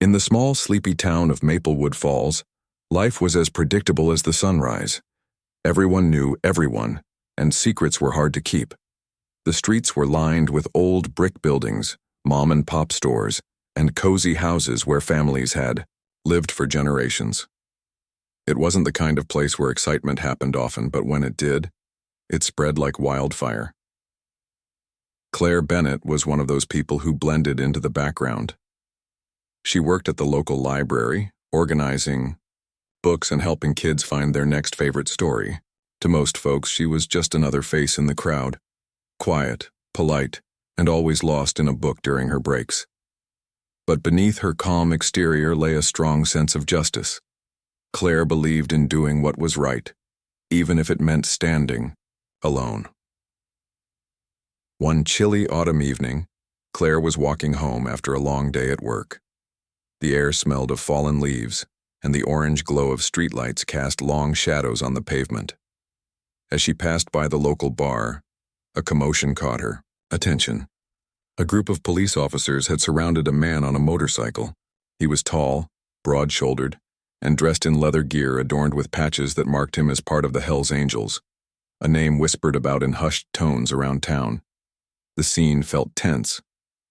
In the small, sleepy town of Maplewood Falls, life was as predictable as the sunrise. Everyone knew everyone, and secrets were hard to keep. The streets were lined with old brick buildings, mom-and-pop stores, and cozy houses where families had lived for generations. It wasn't the kind of place where excitement happened often, but when it did, it spread like wildfire. Claire Bennett was one of those people who blended into the background. She worked at the local library, organizing books and helping kids find their next favorite story. To most folks, she was just another face in the crowd, quiet, polite, and always lost in a book during her breaks. But beneath her calm exterior lay a strong sense of justice. Claire believed in doing what was right, even if it meant standing alone. One chilly autumn evening, Claire was walking home after a long day at work. The air smelled of fallen leaves, and the orange glow of streetlights cast long shadows on the pavement. As she passed by the local bar, a commotion caught her attention. A group of police officers had surrounded a man on a motorcycle. He was tall, broad-shouldered, and dressed in leather gear adorned with patches that marked him as part of the Hells Angels, a name whispered about in hushed tones around town. The scene felt tense.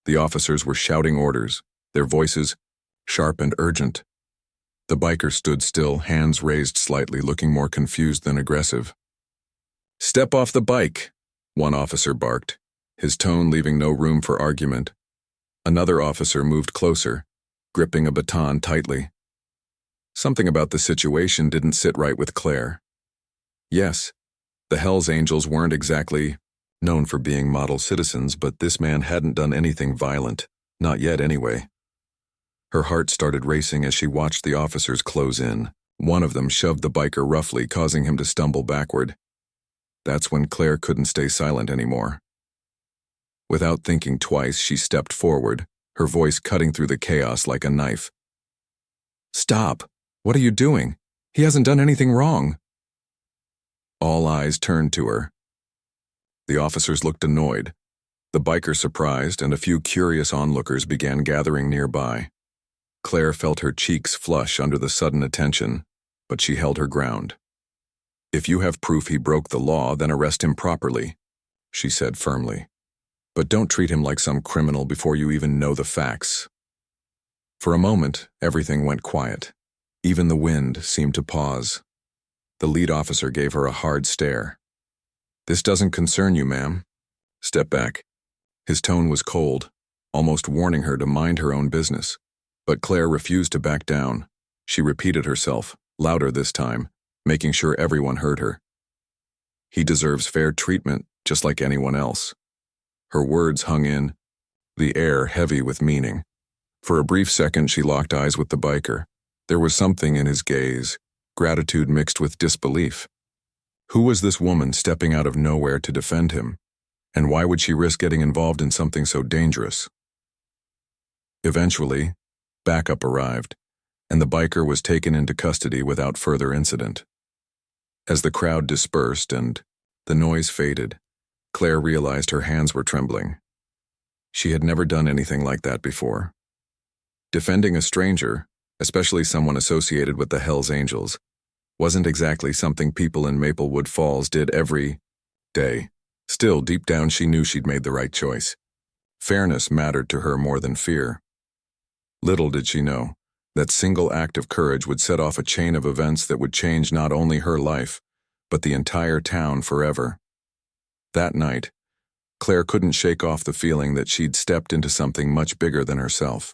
The officers were shouting orders, their voices sharp and urgent. The biker stood still, hands raised slightly, looking more confused than aggressive. "Step off the bike," one officer barked, his tone leaving no room for argument. Another officer moved closer, gripping a baton tightly. Something about the situation didn't sit right with Claire. Yes, the Hells Angels weren't exactly known for being model citizens, but this man hadn't done anything violent, not yet anyway. Her heart started racing as she watched the officers close in. One of them shoved the biker roughly, causing him to stumble backward. That's when Claire couldn't stay silent anymore. Without thinking twice, she stepped forward, her voice cutting through the chaos like a knife. "Stop! What are you doing? He hasn't done anything wrong." All eyes turned to her. The officers looked annoyed, the biker surprised, and a few curious onlookers began gathering nearby. Claire felt her cheeks flush under the sudden attention, but she held her ground. "If you have proof he broke the law, then arrest him properly," she said firmly. "But don't treat him like some criminal before you even know the facts." For a moment, everything went quiet. Even the wind seemed to pause. The lead officer gave her a hard stare. "This doesn't concern you, ma'am. Step back." His tone was cold, almost warning her to mind her own business. But Claire refused to back down. She repeated herself, louder this time, making sure everyone heard her. "He deserves fair treatment, just like anyone else." Her words hung in, the air heavy with meaning. For a brief second, she locked eyes with the biker. There was something in his gaze, gratitude mixed with disbelief. Who was this woman stepping out of nowhere to defend him? And why would she risk getting involved in something so dangerous? Eventually, backup arrived, and the biker was taken into custody without further incident. As the crowd dispersed and the noise faded, Claire realized her hands were trembling. She had never done anything like that before. Defending a stranger, especially someone associated with the Hells Angels, wasn't exactly something people in Maplewood Falls did every day. Still, deep down, she knew she'd made the right choice. Fairness mattered to her more than fear. Little did she know, that single act of courage would set off a chain of events that would change not only her life, but the entire town forever. That night, Claire couldn't shake off the feeling that she'd stepped into something much bigger than herself.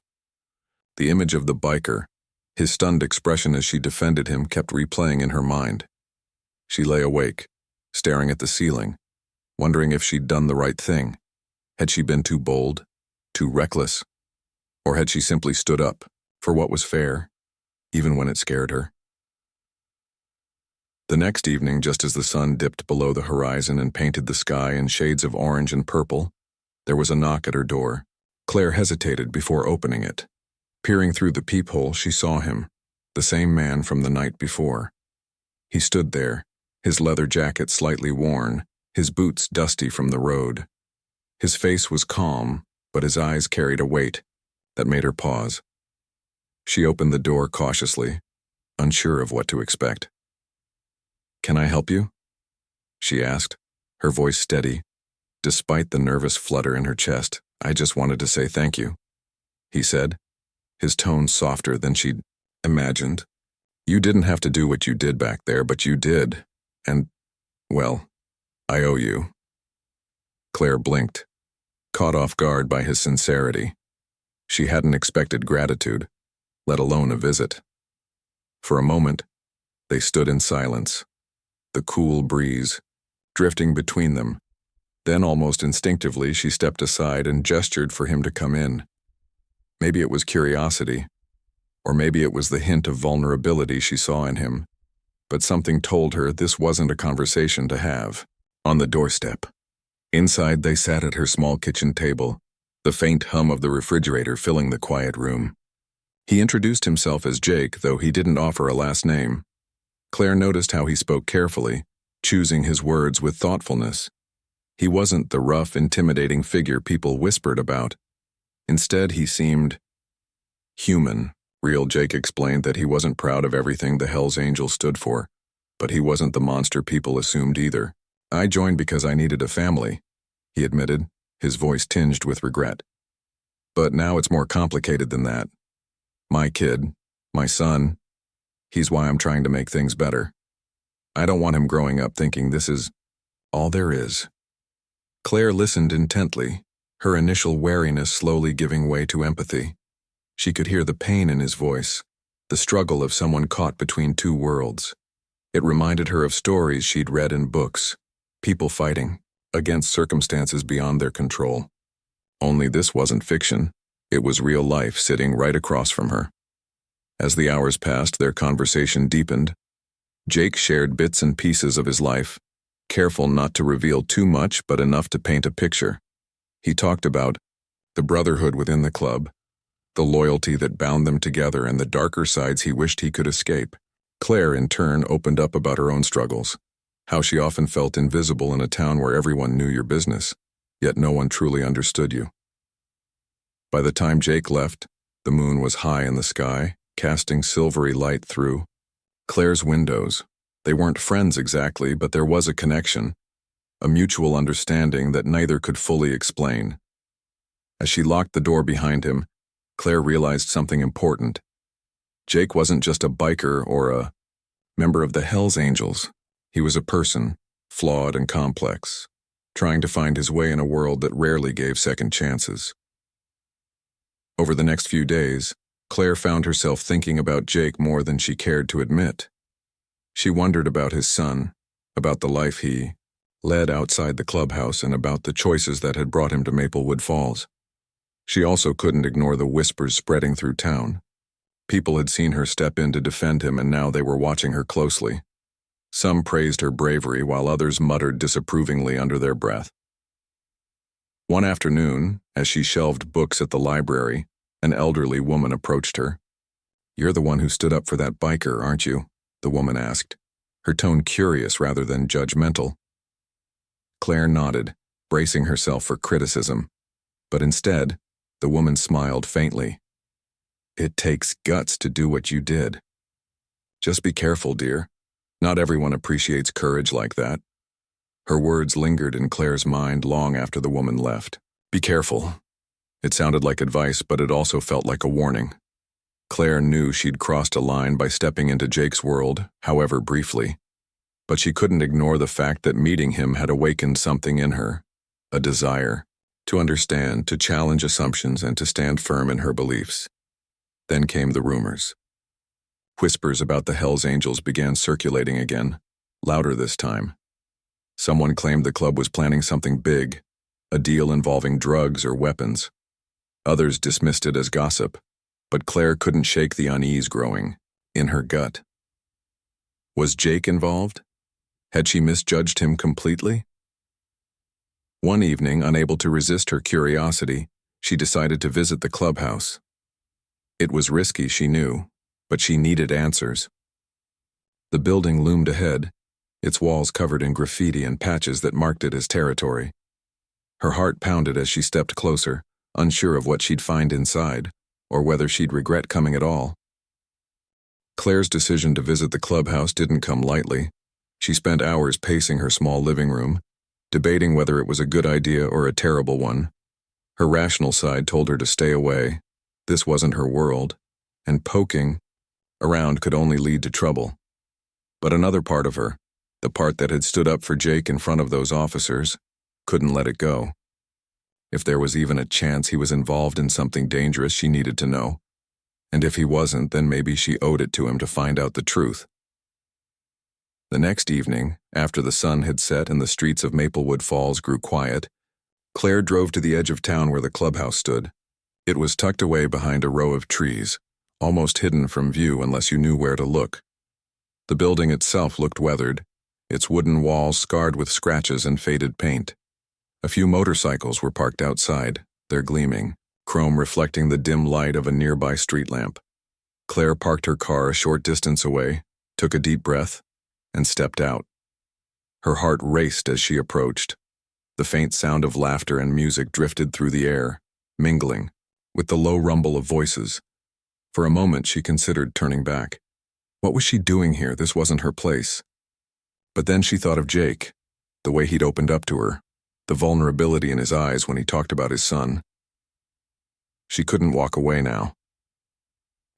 The image of the biker, his stunned expression as she defended him, kept replaying in her mind. She lay awake, staring at the ceiling, wondering if she'd done the right thing. Had she been too bold, too reckless? Or had she simply stood up for what was fair, even when it scared her? The next evening, just as the sun dipped below the horizon and painted the sky in shades of orange and purple, there was a knock at her door. Claire hesitated before opening it. Peering through the peephole, she saw him, the same man from the night before. He stood there, his leather jacket slightly worn, his boots dusty from the road. His face was calm, but his eyes carried a weight that made her pause. She opened the door cautiously, unsure of what to expect. "Can I help you?" she asked, her voice steady, despite the nervous flutter in her chest. "I just wanted to say thank you," he said, his tone softer than she'd imagined. "You didn't have to do what you did back there, but you did. And, well, I owe you." Claire blinked, caught off guard by his sincerity. She hadn't expected gratitude, let alone a visit. For a moment, they stood in silence, the cool breeze drifting between them. Then, almost instinctively, she stepped aside and gestured for him to come in. Maybe it was curiosity, or maybe it was the hint of vulnerability she saw in him, but something told her this wasn't a conversation to have. On the doorstep. Inside, they sat at her small kitchen table, the faint hum of the refrigerator filling the quiet room. He introduced himself as Jake, though he didn't offer a last name. Claire noticed how he spoke carefully, choosing his words with thoughtfulness. He wasn't the rough, intimidating figure people whispered about. Instead, he seemed human. Real Jake explained that he wasn't proud of everything the Hells Angels stood for, but he wasn't the monster people assumed either. "I joined because I needed a family," he admitted, his voice tinged with regret. "But now it's more complicated than that. My kid, my son, he's why I'm trying to make things better. I don't want him growing up thinking this is all there is." Claire listened intently, her initial wariness slowly giving way to empathy. She could hear the pain in his voice, the struggle of someone caught between two worlds. It reminded her of stories she'd read in books, people fighting against circumstances beyond their control. Only this wasn't fiction. It was real life sitting right across from her. As the hours passed, their conversation deepened. Jake shared bits and pieces of his life, careful not to reveal too much but enough to paint a picture. He talked about the brotherhood within the club, the loyalty that bound them together, and the darker sides he wished he could escape. Claire, in turn, opened up about her own struggles, how she often felt invisible in a town where everyone knew your business, yet no one truly understood you. By the time Jake left, the moon was high in the sky, casting silvery light through Claire's windows. They weren't friends exactly, but there was a connection, a mutual understanding that neither could fully explain. As she locked the door behind him, Claire realized something important. Jake wasn't just a biker or a member of the Hells Angels. He was a person, flawed and complex, trying to find his way in a world that rarely gave second chances. Over the next few days, Claire found herself thinking about Jake more than she cared to admit. She wondered about his son, about the life he led outside the clubhouse, and about the choices that had brought him to Maplewood Falls. She also couldn't ignore the whispers spreading through town. People had seen her step in to defend him, and now they were watching her closely. Some praised her bravery, while others muttered disapprovingly under their breath. One afternoon, as she shelved books at the library, an elderly woman approached her. "You're the one who stood up for that biker, aren't you?" the woman asked, her tone curious rather than judgmental. Claire nodded, bracing herself for criticism, but instead, the woman smiled faintly. "It takes guts to do what you did. Just be careful, dear. Not everyone appreciates courage like that." Her words lingered in Claire's mind long after the woman left. Be careful. It sounded like advice, but it also felt like a warning. Claire knew she'd crossed a line by stepping into Jake's world, however briefly. But she couldn't ignore the fact that meeting him had awakened something in her, a desire to understand, to challenge assumptions, and to stand firm in her beliefs. Then came the rumors. Whispers about the Hells Angels began circulating again, louder this time. Someone claimed the club was planning something big, a deal involving drugs or weapons. Others dismissed it as gossip, but Claire couldn't shake the unease growing in her gut. Was Jake involved? Had she misjudged him completely? One evening, unable to resist her curiosity, she decided to visit the clubhouse. It was risky, she knew, but she needed answers. The building loomed ahead, its walls covered in graffiti and patches that marked it as territory. Her heart pounded as she stepped closer, unsure of what she'd find inside. or whether she'd regret coming at all. Claire's decision to visit the clubhouse didn't come lightly. She spent hours pacing her small living room, debating whether it was a good idea or a terrible one. Her rational side told her to stay away. This wasn't her world, and poking around could only lead to trouble. But another part of her, the part that had stood up for Jake in front of those officers, couldn't let it go. If there was even a chance he was involved in something dangerous, she needed to know. And if he wasn't, then maybe she owed it to him to find out the truth. The next evening, after the sun had set and the streets of Maplewood Falls grew quiet, Claire drove to the edge of town where the clubhouse stood. It was tucked away behind a row of trees, almost hidden from view unless you knew where to look. The building itself looked weathered, its wooden walls scarred with scratches and faded paint. A few motorcycles were parked outside, their gleaming, chrome reflecting the dim light of a nearby street lamp. Claire parked her car a short distance away, took a deep breath, and stepped out. Her heart raced as she approached. The faint sound of laughter and music drifted through the air, mingling with the low rumble of voices. For a moment she considered turning back. What was she doing here? This wasn't her place. But then she thought of Jake, the way he'd opened up to her, the vulnerability in his eyes when he talked about his son. She couldn't walk away now.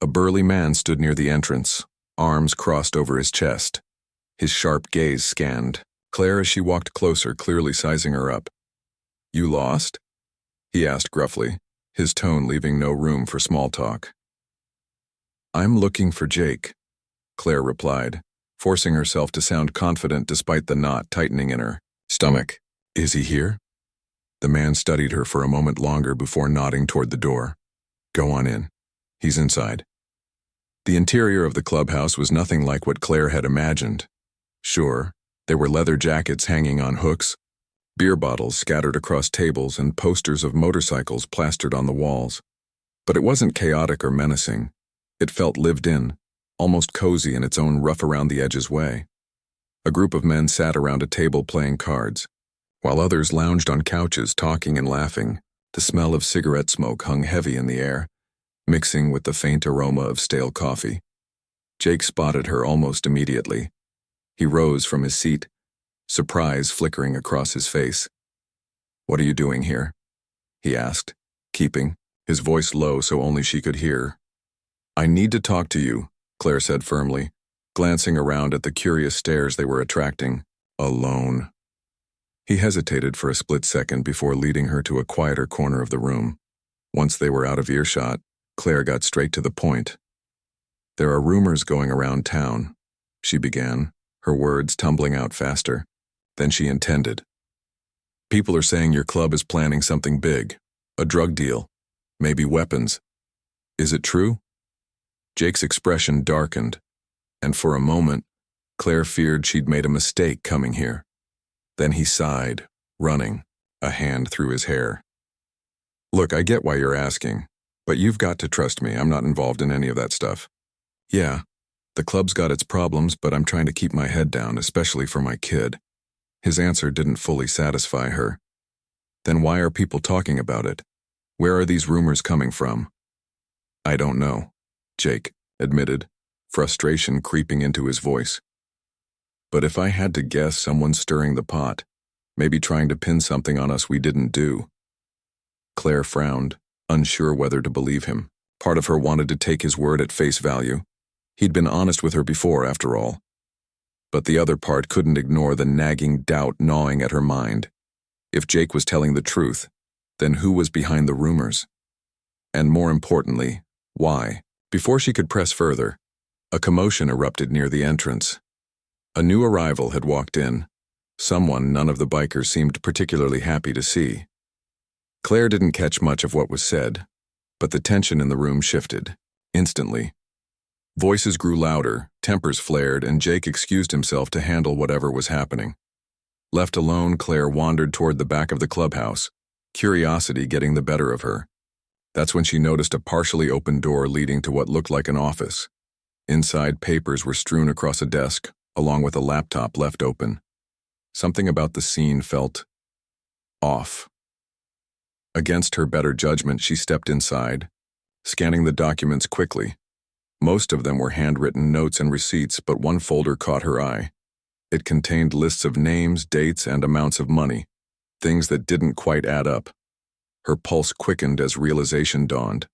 A burly man stood near the entrance, arms crossed over his chest. His sharp gaze scanned Claire as she walked closer, clearly sizing her up. "You lost?" he asked gruffly, his tone leaving no room for small talk. "I'm looking for Jake," Claire replied, forcing herself to sound confident despite the knot tightening in her stomach. "Is he here?" The man studied her for a moment longer before nodding toward the door. "Go on in. He's inside." The interior of the clubhouse was nothing like what Claire had imagined. Sure, there were leather jackets hanging on hooks, beer bottles scattered across tables, and posters of motorcycles plastered on the walls. But it wasn't chaotic or menacing. It felt lived in, almost cozy in its own rough-around-the-edges way. A group of men sat around a table playing cards, while others lounged on couches talking and laughing. The smell of cigarette smoke hung heavy in the air, mixing with the faint aroma of stale coffee. Jake spotted her almost immediately. He rose from his seat, surprise flickering across his face. "What are you doing here?" he asked, keeping his voice low so only she could hear. "I need to talk to you," Claire said firmly, glancing around at the curious stares they were attracting. "Alone." He hesitated for a split second before leading her to a quieter corner of the room. Once they were out of earshot, Claire got straight to the point. "There are rumors going around town," she began, her words tumbling out faster than she intended. "People are saying your club is planning something big, a drug deal, maybe weapons. Is it true?" Jake's expression darkened, and for a moment, Claire feared she'd made a mistake coming here. Then he sighed, running, a hand through his hair. "Look, I get why you're asking, but you've got to trust me. I'm not involved in any of that stuff. Yeah, the club's got its problems, but I'm trying to keep my head down, especially for my kid." His answer didn't fully satisfy her. "Then why are people talking about it? Where are these rumors coming from?" "I don't know," Jake admitted, frustration creeping into his voice. "But if I had to guess, someone's stirring the pot, maybe trying to pin something on us we didn't do." Claire frowned, unsure whether to believe him. Part of her wanted to take his word at face value. He'd been honest with her before, after all. But the other part couldn't ignore the nagging doubt gnawing at her mind. If Jake was telling the truth, then who was behind the rumors? And more importantly, why? Before she could press further, a commotion erupted near the entrance. A new arrival had walked in, someone none of the bikers seemed particularly happy to see. Claire didn't catch much of what was said, but the tension in the room shifted, instantly. Voices grew louder, tempers flared, and Jake excused himself to handle whatever was happening. Left alone, Claire wandered toward the back of the clubhouse, curiosity getting the better of her. That's when she noticed a partially open door leading to what looked like an office. Inside, papers were strewn across a desk, along with a laptop left open. Something about the scene felt off. Against her better judgment, she stepped inside, scanning the documents quickly. Most of them were handwritten notes and receipts, but one folder caught her eye. It contained lists of names, dates, and amounts of money, things that didn't quite add up. Her pulse quickened as realization dawned.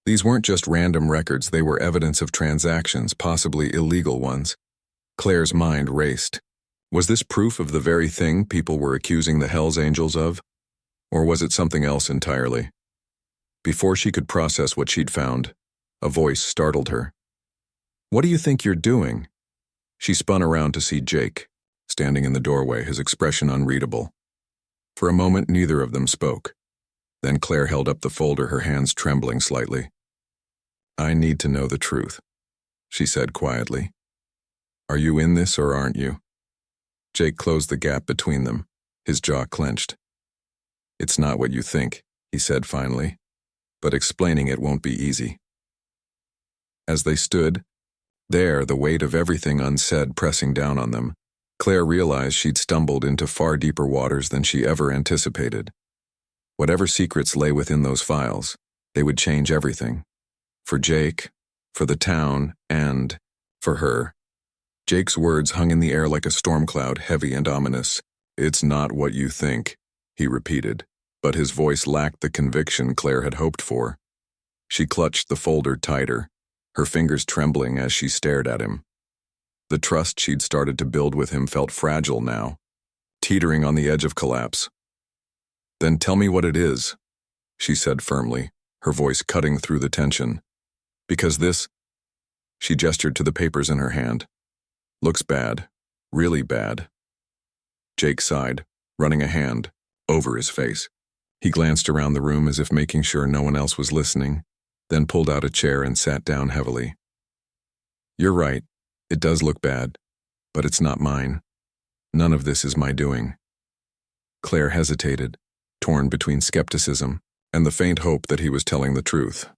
These weren't just random records, they were evidence of transactions, possibly illegal ones. Claire's mind raced. Was this proof of the very thing people were accusing the Hells Angels of? Or was it something else entirely? Before she could process what she'd found, a voice startled her. "What do you think you're doing?" She spun around to see Jake, standing in the doorway, his expression unreadable. For a moment, neither of them spoke. Then Claire held up the folder, her hands trembling slightly. "I need to know the truth," she said quietly. "Are you in this or aren't you?" Jake closed the gap between them, his jaw clenched. "It's not what you think," he said finally, "but explaining it won't be easy." As they stood there, the weight of everything unsaid pressing down on them, Claire realized she'd stumbled into far deeper waters than she ever anticipated. Whatever secrets lay within those files, they would change everything. For Jake, for the town, and for her. Jake's words hung in the air like a storm cloud, heavy and ominous. "It's not what you think," he repeated, but his voice lacked the conviction Claire had hoped for. She clutched the folder tighter, her fingers trembling as she stared at him. The trust she'd started to build with him felt fragile now, teetering on the edge of collapse. "Then tell me what it is," she said firmly, her voice cutting through the tension. "Because this," she gestured to the papers in her hand, "looks bad, really bad." Jake sighed, running a hand over his face. He glanced around the room as if making sure no one else was listening, then pulled out a chair and sat down heavily. "You're right, it does look bad, but it's not mine. None of this is my doing." Claire hesitated, torn between skepticism and the faint hope that he was telling the truth.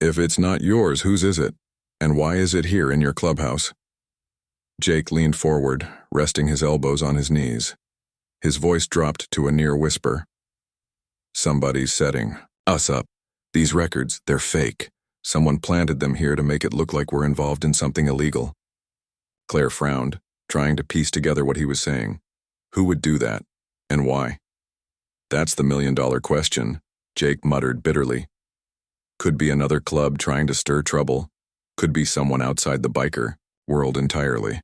"If it's not yours, whose is it? And why is it here in your clubhouse?" Jake leaned forward, resting his elbows on his knees. His voice dropped to a near whisper. "Somebody's setting us up. These records, they're fake. Someone planted them here to make it look like we're involved in something illegal." Claire frowned, trying to piece together what he was saying. Who would do that, and why? "That's the million-dollar question," Jake muttered bitterly. "Could be another club trying to stir trouble. Could be someone outside the biker world entirely.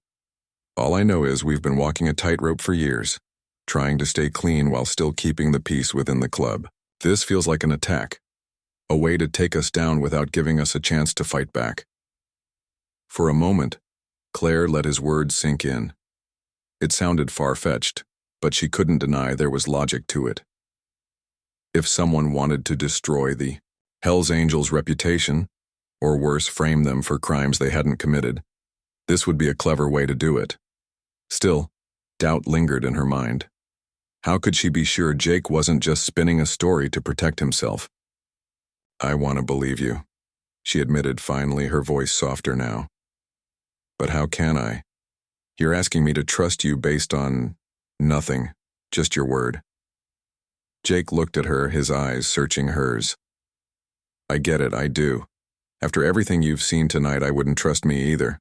All I know is we've been walking a tightrope for years, trying to stay clean while still keeping the peace within the club. This feels like an attack. A way to take us down without giving us a chance to fight back." For a moment, Claire let his words sink in. It sounded far-fetched, but she couldn't deny there was logic to it. If someone wanted to destroy the Hells Angels' reputation, or worse, frame them for crimes they hadn't committed, this would be a clever way to do it. Still, doubt lingered in her mind. How could she be sure Jake wasn't just spinning a story to protect himself? "I want to believe you," she admitted finally, her voice softer now. "But how can I? You're asking me to trust you based on nothing, just your word." Jake looked at her, his eyes searching hers. "I get it, I do. After everything you've seen tonight, I wouldn't trust me either.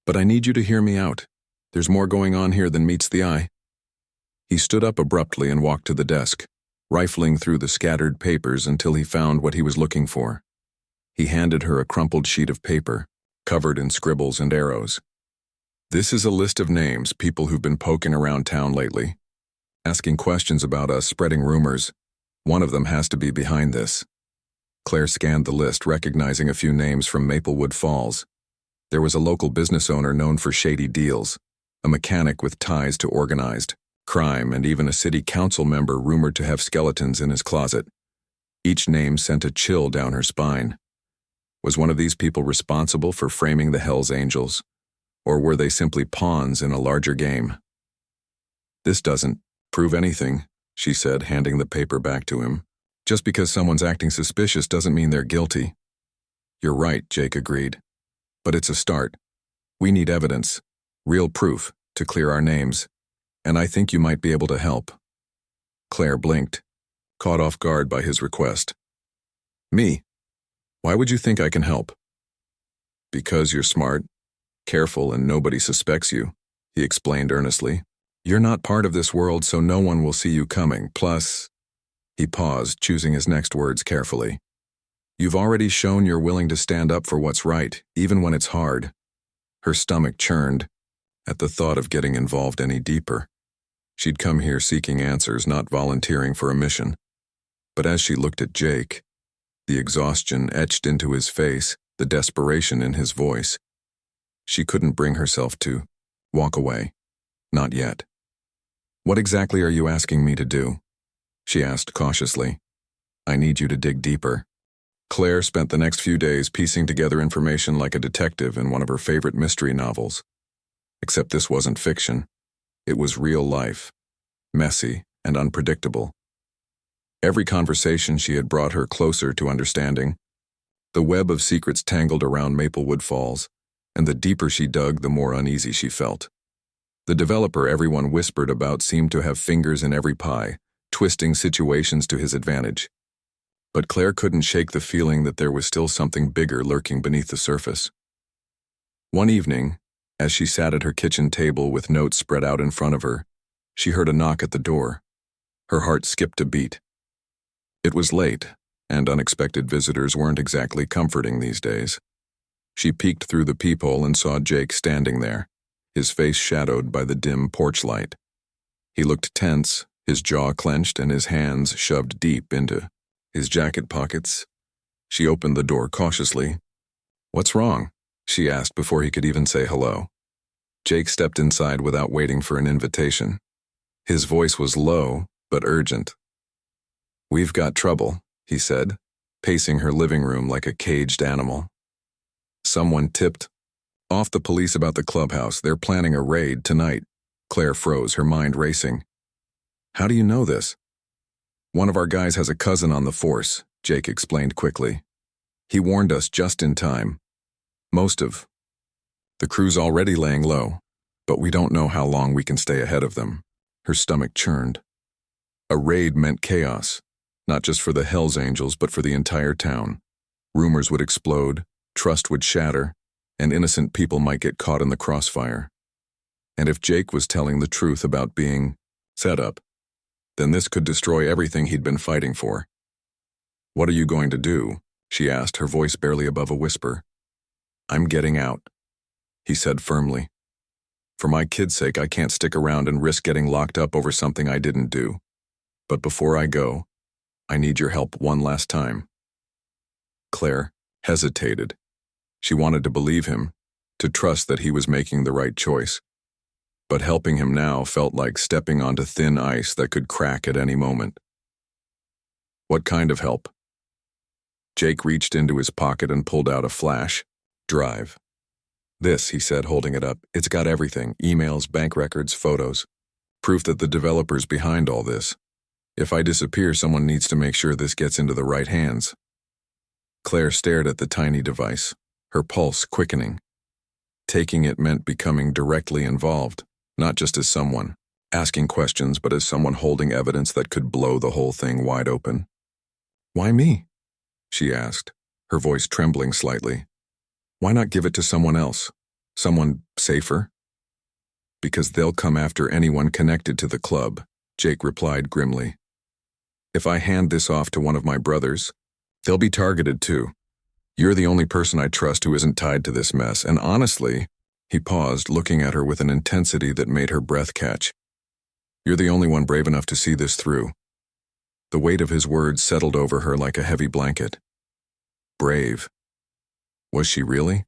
But I need you to hear me out. There's more going on here than meets the eye." He stood up abruptly and walked to the desk, rifling through the scattered papers until he found what he was looking for. He handed her a crumpled sheet of paper, covered in scribbles and arrows. "This is a list of names, people who've been poking around town lately, asking questions about us, spreading rumors. One of them has to be behind this." Claire scanned the list, recognizing a few names from Maplewood Falls. There was a local business owner known for shady deals, a mechanic with ties to organized crime, and even a city council member rumored to have skeletons in his closet. Each name sent a chill down her spine. Was one of these people responsible for framing the Hells Angels, or were they simply pawns in a larger game? "This doesn't prove anything," she said, handing the paper back to him. "Just because someone's acting suspicious doesn't mean they're guilty." "You're right," Jake agreed. "But it's a start. We need evidence, real proof, to clear our names. And I think you might be able to help." Claire blinked, caught off guard by his request. "Me? Why would you think I can help? Because you're smart, careful, and nobody suspects you, he explained earnestly. You're not part of this world, so no one will see you coming. Plus, he paused, choosing his next words carefully. You've already shown you're willing to stand up for what's right, even when it's hard. Her stomach churned at the thought of getting involved any deeper. She'd come here seeking answers, not volunteering for a mission. But as she looked at Jake, the exhaustion etched into his face, the desperation in his voice, she couldn't bring herself to walk away. Not yet. What exactly are you asking me to do? She asked cautiously. I need you to dig deeper. Claire spent the next few days piecing together information like a detective in one of her favorite mystery novels. Except this wasn't fiction. It was real life, messy and unpredictable. Every conversation she had brought her closer to understanding. The web of secrets tangled around Maplewood Falls, and the deeper she dug, the more uneasy she felt. The developer everyone whispered about seemed to have fingers in every pie, twisting situations to his advantage. But Claire couldn't shake the feeling that there was still something bigger lurking beneath the surface. One evening, as she sat at her kitchen table with notes spread out in front of her, she heard a knock at the door. Her heart skipped a beat. It was late, and unexpected visitors weren't exactly comforting these days. She peeked through the peephole and saw Jake standing there, his face shadowed by the dim porch light. He looked tense, his jaw clenched and his hands shoved deep into his jacket pockets. She opened the door cautiously. What's wrong? She asked before he could even say hello. Jake stepped inside without waiting for an invitation. His voice was low, but urgent. We've got trouble, he said, pacing her living room like a caged animal. Someone tipped off the police about the clubhouse. They're planning a raid tonight. Claire froze, her mind racing. How do you know this? One of our guys has a cousin on the force, Jake explained quickly. He warned us just in time. Most of the crew's already laying low, but we don't know how long we can stay ahead of them. Her stomach churned. A raid meant chaos, not just for the Hells Angels, but for the entire town. Rumors would explode, trust would shatter, and innocent people might get caught in the crossfire. And if Jake was telling the truth about being set up, then this could destroy everything he'd been fighting for. What are you going to do? She asked, her voice barely above a whisper. I'm getting out, he said firmly. For my kid's sake, I can't stick around and risk getting locked up over something I didn't do. But before I go, I need your help one last time. Claire hesitated. She wanted to believe him, to trust that he was making the right choice. But helping him now felt like stepping onto thin ice that could crack at any moment. What kind of help? Jake reached into his pocket and pulled out a flash drive. This, he said, holding it up, it's got everything, emails, bank records, photos. Proof that the developer's behind all this. If I disappear, someone needs to make sure this gets into the right hands. Claire stared at the tiny device, her pulse quickening. Taking it meant becoming directly involved, not just as someone asking questions, but as someone holding evidence that could blow the whole thing wide open. Why me? She asked, her voice trembling slightly. Why not give it to someone else? Someone safer? Because they'll come after anyone connected to the club, Jake replied grimly. If I hand this off to one of my brothers, they'll be targeted too. You're the only person I trust who isn't tied to this mess, and honestly, he paused, looking at her with an intensity that made her breath catch. You're the only one brave enough to see this through. The weight of his words settled over her like a heavy blanket. Brave. Was she really?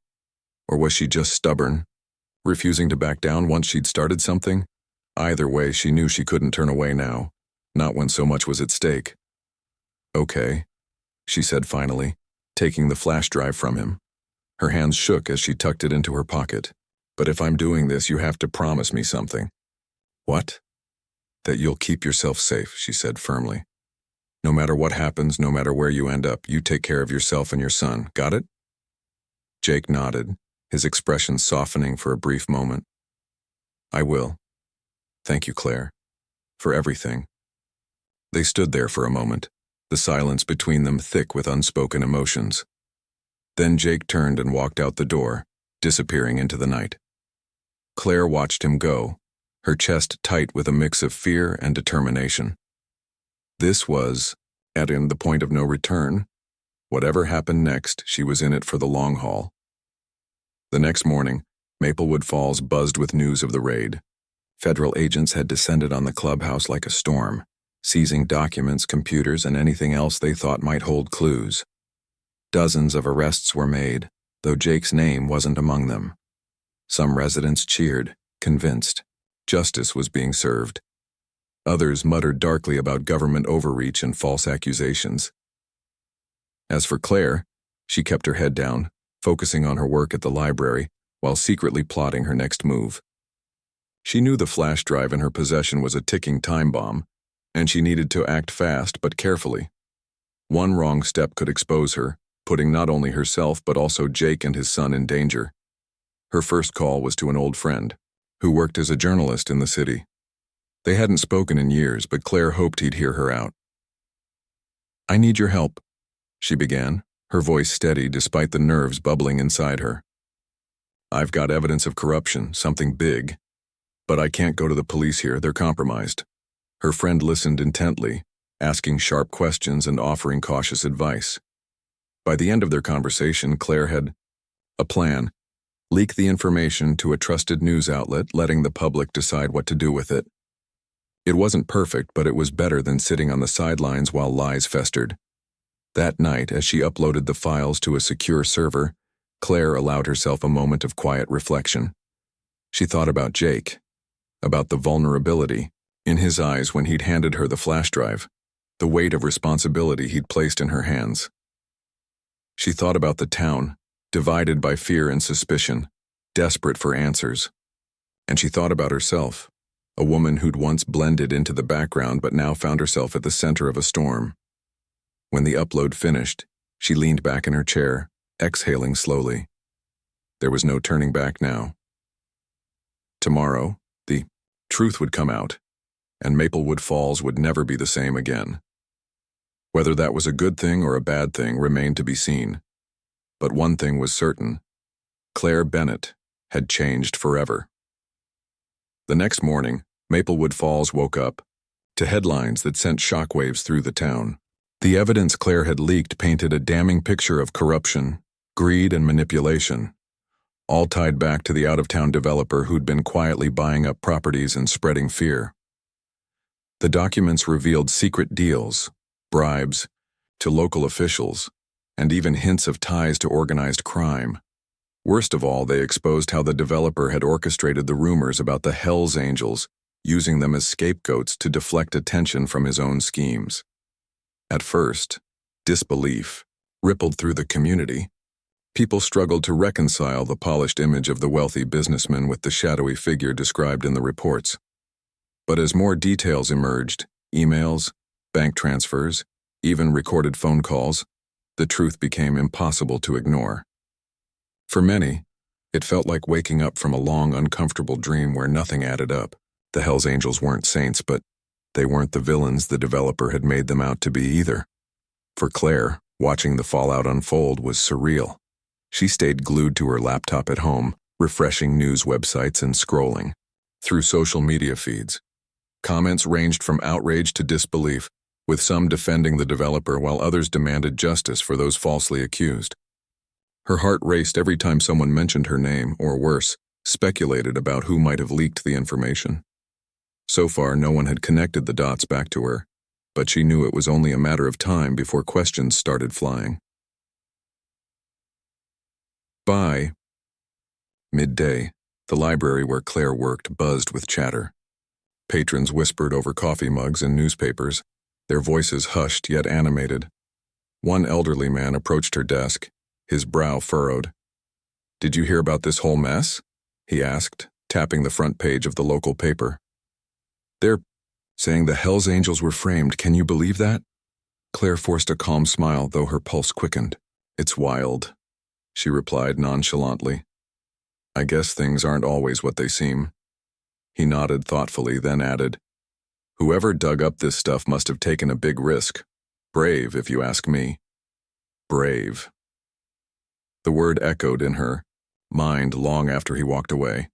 Or was she just stubborn, refusing to back down once she'd started something? Either way, she knew she couldn't turn away now, not when so much was at stake. Okay, she said finally, taking the flash drive from him. Her hands shook as she tucked it into her pocket. But if I'm doing this, you have to promise me something. What? That you'll keep yourself safe, she said firmly. No matter what happens, no matter where you end up, you take care of yourself and your son. Got it? Jake nodded, his expression softening for a brief moment. I will. Thank you, Claire. For everything. They stood there for a moment, the silence between them thick with unspoken emotions. Then Jake turned and walked out the door, disappearing into the night. Claire watched him go, her chest tight with a mix of fear and determination. This was, at the point of no return. Whatever happened next, she was in it for the long haul. The next morning, Maplewood Falls buzzed with news of the raid. Federal agents had descended on the clubhouse like a storm, seizing documents, computers, and anything else they thought might hold clues. Dozens of arrests were made, though Jake's name wasn't among them. Some residents cheered, convinced justice was being served. Others muttered darkly about government overreach and false accusations. As for Claire, she kept her head down, focusing on her work at the library while secretly plotting her next move. She knew the flash drive in her possession was a ticking time bomb, and she needed to act fast but carefully. One wrong step could expose her, putting not only herself but also Jake and his son in danger. Her first call was to an old friend, who worked as a journalist in the city. They hadn't spoken in years, but Claire hoped he'd hear her out. "I need your help," she began, her voice steady despite the nerves bubbling inside her. "I've got evidence of corruption, something big. But I can't go to the police here, they're compromised." Her friend listened intently, asking sharp questions and offering cautious advice. By the end of their conversation, Claire had a plan. Leak the information to a trusted news outlet, letting the public decide what to do with it. It wasn't perfect, but it was better than sitting on the sidelines while lies festered. That night, as she uploaded the files to a secure server, Claire allowed herself a moment of quiet reflection. She thought about Jake, about the vulnerability in his eyes when he'd handed her the flash drive, the weight of responsibility he'd placed in her hands. She thought about the town, divided by fear and suspicion, desperate for answers. And she thought about herself, a woman who'd once blended into the background but now found herself at the center of a storm. When the upload finished, she leaned back in her chair, exhaling slowly. There was no turning back now. Tomorrow, the truth would come out, and Maplewood Falls would never be the same again. Whether that was a good thing or a bad thing remained to be seen. But one thing was certain: Claire Bennett had changed forever. The next morning, Maplewood Falls woke up to headlines that sent shockwaves through the town. The evidence Claire had leaked painted a damning picture of corruption, greed, and manipulation, all tied back to the out-of-town developer who'd been quietly buying up properties and spreading fear. The documents revealed secret deals, bribes, to local officials, and even hints of ties to organized crime. Worst of all, they exposed how the developer had orchestrated the rumors about the Hells Angels, using them as scapegoats to deflect attention from his own schemes. At first, disbelief rippled through the community. People struggled to reconcile the polished image of the wealthy businessman with the shadowy figure described in the reports. But as more details emerged, emails, bank transfers, even recorded phone calls, the truth became impossible to ignore. For many, it felt like waking up from a long, uncomfortable dream where nothing added up. The Hells Angels weren't saints, but they weren't the villains the developer had made them out to be either. For Claire, watching the fallout unfold was surreal. She stayed glued to her laptop at home, refreshing news websites and scrolling through social media feeds. Comments ranged from outrage to disbelief, with some defending the developer while others demanded justice for those falsely accused. Her heart raced every time someone mentioned her name, or worse, speculated about who might have leaked the information. So far, no one had connected the dots back to her, but she knew it was only a matter of time before questions started flying. By midday, the library where Claire worked buzzed with chatter. Patrons whispered over coffee mugs and newspapers, their voices hushed yet animated. One elderly man approached her desk, his brow furrowed. "Did you hear about this whole mess?" he asked, tapping the front page of the local paper. "They're saying the Hells Angels were framed, can you believe that?" Claire forced a calm smile, though her pulse quickened. "It's wild," she replied nonchalantly. "I guess things aren't always what they seem." He nodded thoughtfully, then added, "Whoever dug up this stuff must have taken a big risk. Brave, if you ask me. Brave." The word echoed in her mind long after he walked away.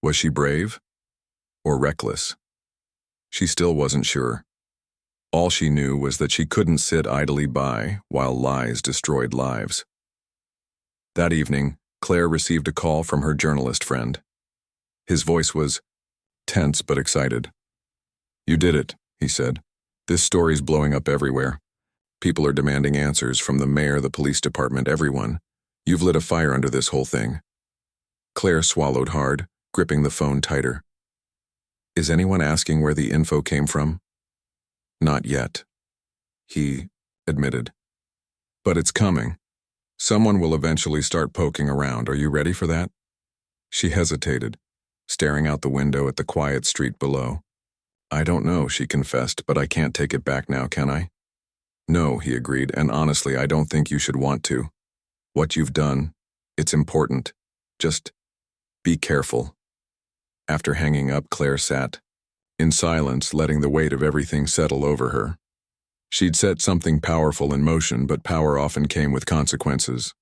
Was she brave or reckless? She still wasn't sure. All she knew was that she couldn't sit idly by while lies destroyed lives. That evening, Claire received a call from her journalist friend. His voice was tense but excited. "You did it," he said. "This story's blowing up everywhere. People are demanding answers from the mayor, the police department, everyone. You've lit a fire under this whole thing." Claire swallowed hard, gripping the phone tighter. "Is anyone asking where the info came from?" "Not yet," he admitted. "But it's coming. Someone will eventually start poking around. Are you ready for that?" She hesitated, staring out the window at the quiet street below. "I don't know," she confessed, "but I can't take it back now, can I?" "No," he agreed, "and honestly, I don't think you should want to. What you've done, it's important. Just be careful." After hanging up, Claire sat in silence, letting the weight of everything settle over her. She'd set something powerful in motion, but power often came with consequences.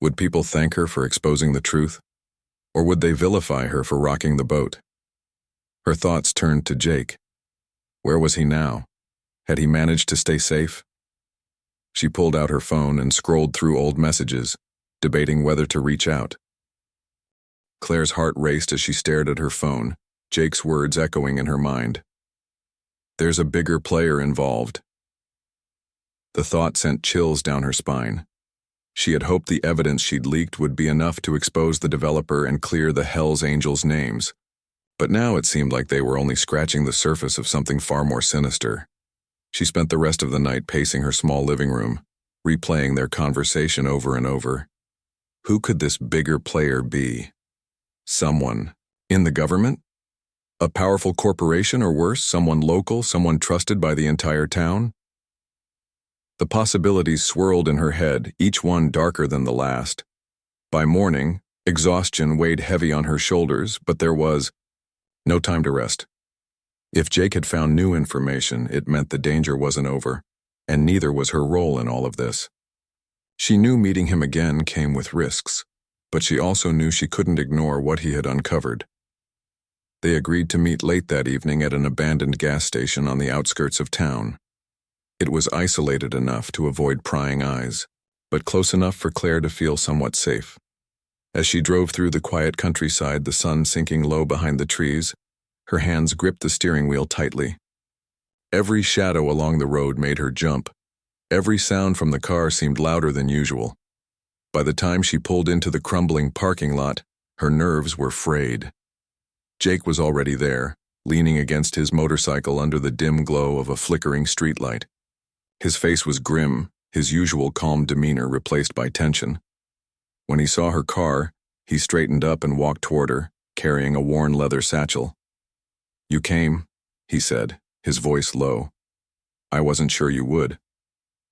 Would people thank her for exposing the truth? Or would they vilify her for rocking the boat? Her thoughts turned to Jake. Where was he now? Had he managed to stay safe? She pulled out her phone and scrolled through old messages, debating whether to reach out. Claire's heart raced as she stared at her phone, Jake's words echoing in her mind. "There's a bigger player involved." The thought sent chills down her spine. She had hoped the evidence she'd leaked would be enough to expose the developer and clear the Hells Angels' names. But now it seemed like they were only scratching the surface of something far more sinister. She spent the rest of the night pacing her small living room, replaying their conversation over and over. Who could this bigger player be? Someone in the government? A powerful corporation, or worse, someone local, someone trusted by the entire town? The possibilities swirled in her head, each one darker than the last. By morning, exhaustion weighed heavy on her shoulders, but there was no time to rest. If Jake had found new information, it meant the danger wasn't over, and neither was her role in all of this. She knew meeting him again came with risks, but she also knew she couldn't ignore what he had uncovered. They agreed to meet late that evening at an abandoned gas station on the outskirts of town. It was isolated enough to avoid prying eyes, but close enough for Claire to feel somewhat safe. As she drove through the quiet countryside, the sun sinking low behind the trees, her hands gripped the steering wheel tightly. Every shadow along the road made her jump. Every sound from the car seemed louder than usual. By the time she pulled into the crumbling parking lot, her nerves were frayed. Jake was already there, leaning against his motorcycle under the dim glow of a flickering streetlight. His face was grim, his usual calm demeanor replaced by tension. When he saw her car, he straightened up and walked toward her, carrying a worn leather satchel. "You came," he said, his voice low. "I wasn't sure you would."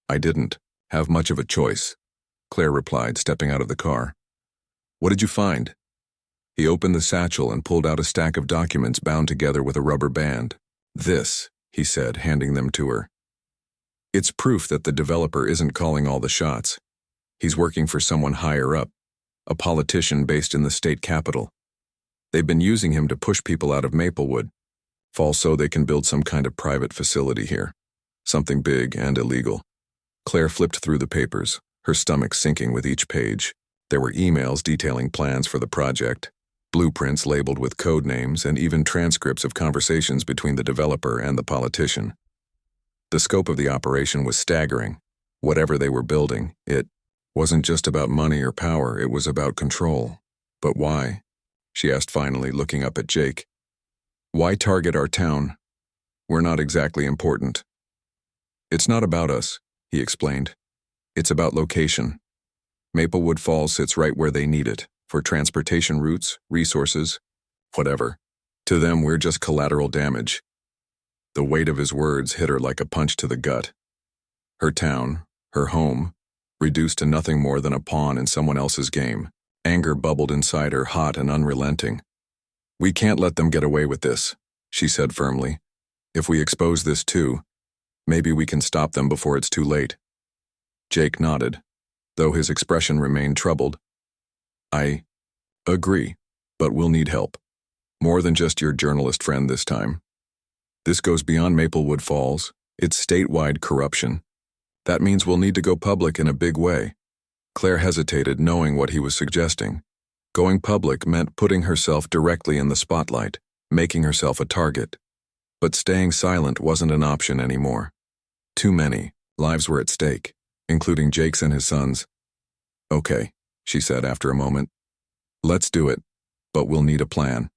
"I didn't have much of a choice," Claire replied, stepping out of the car. "What did you find?" He opened the satchel and pulled out a stack of documents bound together with a rubber band. "This," he said, handing them to her. "It's proof that the developer isn't calling all the shots. He's working for someone higher up, a politician based in the state capital. They've been using him to push people out of Maplewood, fall so they can build some kind of private facility here. Something big and illegal." Claire flipped through the papers, her stomach sinking with each page. There were emails detailing plans for the project, blueprints labeled with code names, and even transcripts of conversations between the developer and the politician. The scope of the operation was staggering. Whatever they were building, it wasn't just about money or power, it was about control. "But why?" she asked finally, looking up at Jake. "Why target our town? We're not exactly important." "It's not about us," he explained. "It's about location. Maplewood Falls sits right where they need it, for transportation routes, resources, whatever. To them, we're just collateral damage." The weight of his words hit her like a punch to the gut. Her town, her home, reduced to nothing more than a pawn in someone else's game. Anger bubbled inside her, hot and unrelenting. "We can't let them get away with this," she said firmly. "If we expose this too, maybe we can stop them before it's too late." Jake nodded. though his expression remained troubled. I agree, but we'll need help. More than just your journalist friend this time. This goes beyond Maplewood Falls. It's statewide corruption. That means we'll need to go public in a big way. Claire hesitated, knowing what he was suggesting. Going public meant putting herself directly in the spotlight, making herself a target. But staying silent wasn't an option anymore. Too many lives were at stake, including Jake's and his sons. Okay, she said after a moment. Let's do it, but we'll need a plan.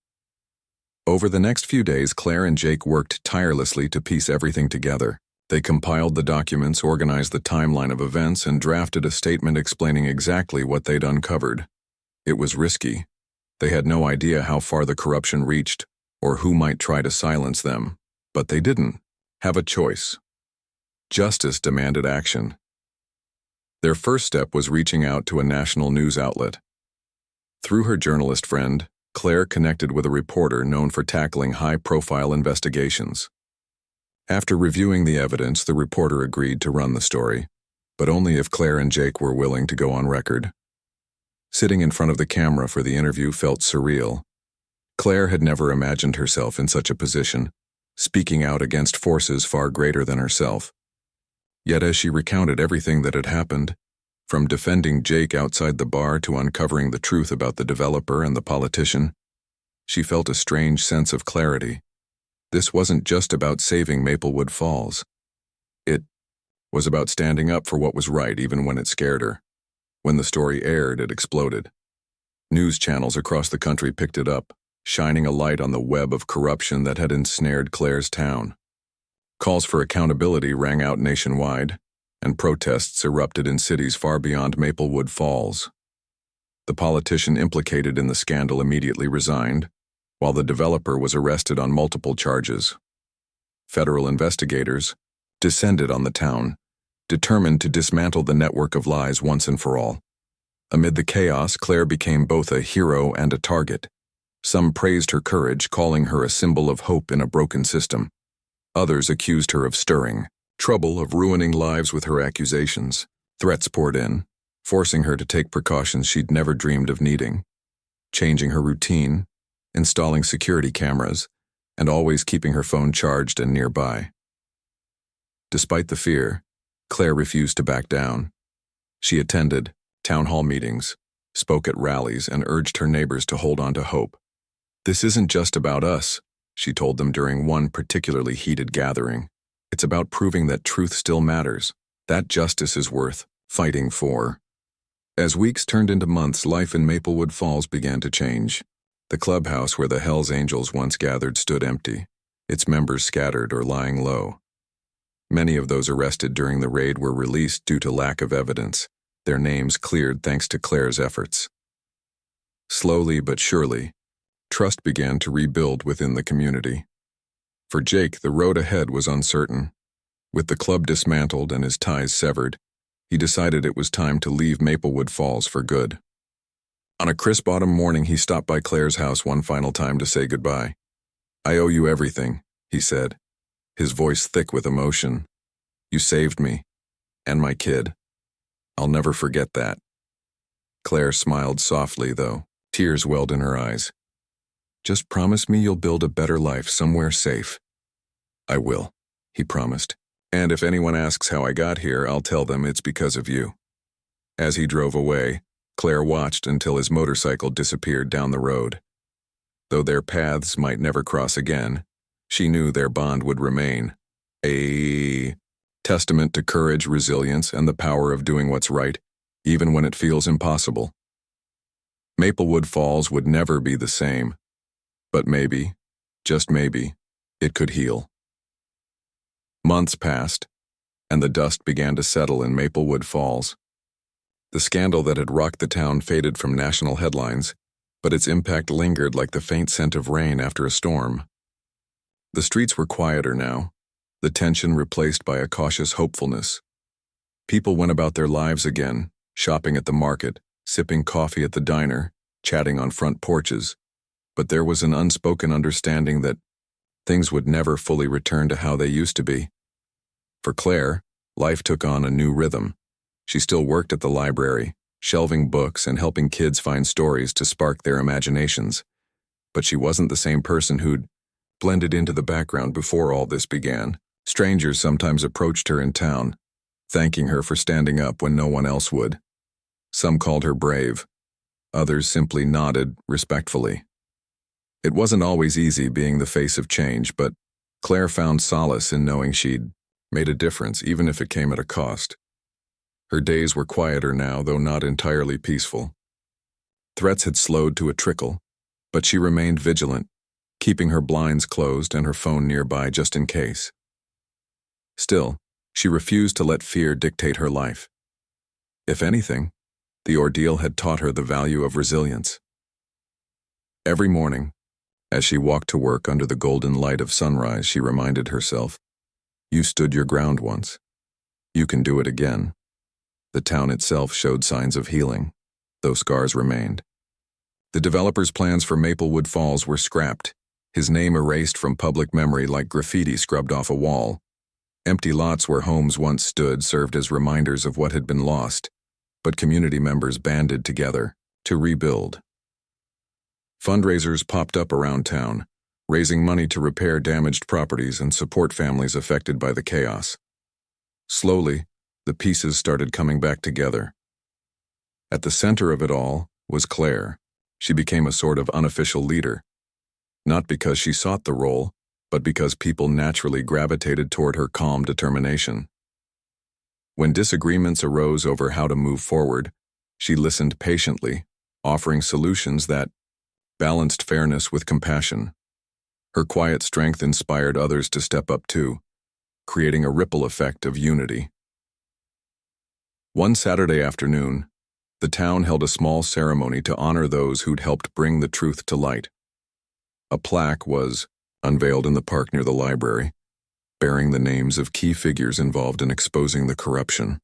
Over the next few days, Claire and Jake worked tirelessly to piece everything together. They compiled the documents, organized the timeline of events, and drafted a statement explaining exactly what they'd uncovered. It was risky. They had no idea how far the corruption reached or who might try to silence them, but they didn't have a choice. Justice demanded action. Their first step was reaching out to a national news outlet. Through her journalist friend, Claire connected with a reporter known for tackling high-profile investigations. After reviewing the evidence, the reporter agreed to run the story, but only if Claire and Jake were willing to go on record. Sitting in front of the camera for the interview felt surreal. Claire had never imagined herself in such a position, speaking out against forces far greater than herself. Yet as she recounted everything that had happened, from defending Jake outside the bar to uncovering the truth about the developer and the politician, she felt a strange sense of clarity. This wasn't just about saving Maplewood Falls. It was about standing up for what was right even when it scared her. When the story aired, it exploded. News channels across the country picked it up, shining a light on the web of corruption that had ensnared Claire's town. Calls for accountability rang out nationwide, and protests erupted in cities far beyond Maplewood Falls. The politician implicated in the scandal immediately resigned, while the developer was arrested on multiple charges. Federal investigators descended on the town, determined to dismantle the network of lies once and for all. Amid the chaos, Claire became both a hero and a target. Some praised her courage, calling her a symbol of hope in a broken system. Others accused her of stirring trouble, of ruining lives with her accusations. Threats poured in, forcing her to take precautions she'd never dreamed of needing. Changing her routine, installing security cameras, and always keeping her phone charged and nearby. Despite the fear, Claire refused to back down. She attended town hall meetings, spoke at rallies, and urged her neighbors to hold on to hope. "This isn't just about us," she told them during one particularly heated gathering. "It's about proving that truth still matters, that justice is worth fighting for." As weeks turned into months, life in Maplewood Falls began to change. The clubhouse where the Hells Angels once gathered stood empty, its members scattered or lying low. Many of those arrested during the raid were released due to lack of evidence, their names cleared thanks to Claire's efforts. Slowly but surely, trust began to rebuild within the community. For Jake, the road ahead was uncertain. With the club dismantled and his ties severed, he decided it was time to leave Maplewood Falls for good. On a crisp autumn morning, he stopped by Claire's house one final time to say goodbye. "I owe you everything," he said, his voice thick with emotion. "You saved me, and my kid. I'll never forget that." Claire smiled softly, though tears welled in her eyes. "Just promise me you'll build a better life somewhere safe." "I will," he promised. "And if anyone asks how I got here, I'll tell them it's because of you." As he drove away, Claire watched until his motorcycle disappeared down the road. Though their paths might never cross again, she knew their bond would remain, a testament to courage, resilience, and the power of doing what's right, even when it feels impossible. Maplewood Falls would never be the same, but maybe, just maybe, it could heal. Months passed, and the dust began to settle in Maplewood Falls. The scandal that had rocked the town faded from national headlines, but its impact lingered like the faint scent of rain after a storm. The streets were quieter now, the tension replaced by a cautious hopefulness. People went about their lives again, shopping at the market, sipping coffee at the diner, chatting on front porches, but there was an unspoken understanding that things would never fully return to how they used to be. For Claire, life took on a new rhythm. She still worked at the library, shelving books and helping kids find stories to spark their imaginations. But she wasn't the same person who'd blended into the background before all this began. Strangers sometimes approached her in town, thanking her for standing up when no one else would. Some called her brave. Others simply nodded respectfully. It wasn't always easy being the face of change, but Claire found solace in knowing she'd made a difference, even if it came at a cost. Her days were quieter now, though not entirely peaceful. Threats had slowed to a trickle, but she remained vigilant, keeping her blinds closed and her phone nearby just in case. Still, she refused to let fear dictate her life. If anything, the ordeal had taught her the value of resilience. Every morning, as she walked to work under the golden light of sunrise, she reminded herself, "You stood your ground once. You can do it again." The town itself showed signs of healing, though scars remained. The developer's plans for Maplewood Falls were scrapped, his name erased from public memory like graffiti scrubbed off a wall. Empty lots where homes once stood served as reminders of what had been lost, but community members banded together to rebuild. Fundraisers popped up around town, raising money to repair damaged properties and support families affected by the chaos. Slowly, the pieces started coming back together. At the center of it all was Claire. She became a sort of unofficial leader, not because she sought the role, but because people naturally gravitated toward her calm determination. When disagreements arose over how to move forward, she listened patiently, offering solutions that balanced fairness with compassion. Her quiet strength inspired others to step up too, creating a ripple effect of unity. One Saturday afternoon, the town held a small ceremony to honor those who'd helped bring the truth to light. A plaque was unveiled in the park near the library, bearing the names of key figures involved in exposing the corruption.